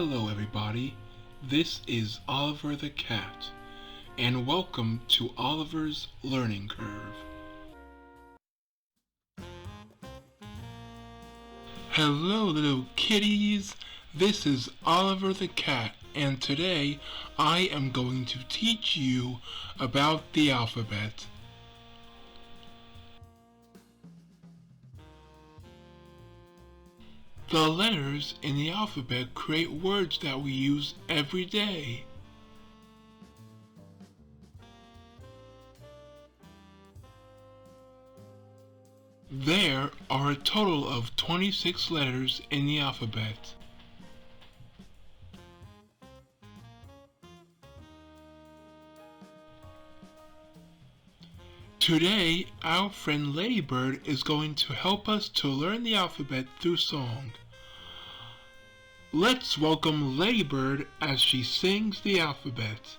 Hello everybody, this is Oliver the Cat, and welcome to Oliver's Learning Curve. Hello little kitties, this is Oliver the Cat, and today I am going to teach you about the alphabet. The letters in the alphabet create words that we use every day. There are a total of 26 letters in the alphabet. Today, our friend Ladybird is going to help us to learn the alphabet through song. Let's welcome Ladybird as she sings the alphabet.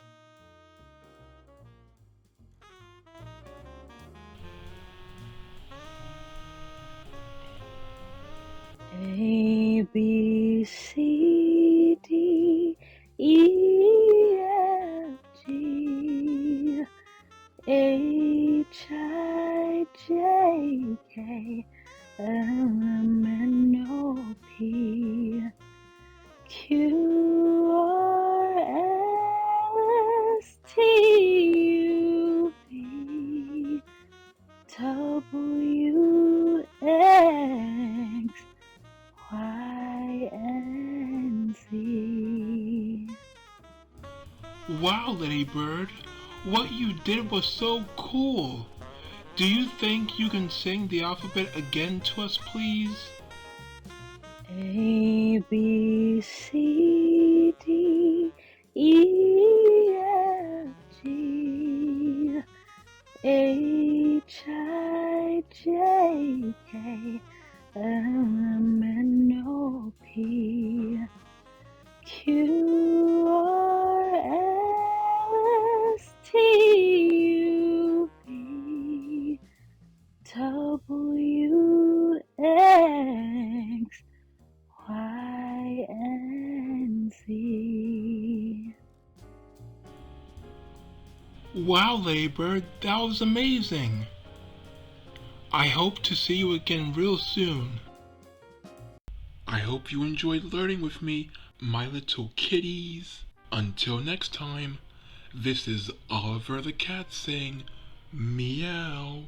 A, B, C, D, E, F, G, H, I, J, K, L, M, N, O, P, Q, R, S, T, U, V, W, X, Y, and Z. Wow, Ladybird, what you did was so cool. Do you think you can sing the alphabet again to us, please? A, B, C, D, E, F, G, H, I, J, K, L, M, N, O, P, Q, R, S, T, U, V, W, X, Y, and Z. Wow, Ladybird, that was amazing. I hope to see you again real soon. I hope you enjoyed learning with me, my little kitties. Until next time, this is Oliver the Cat saying meow.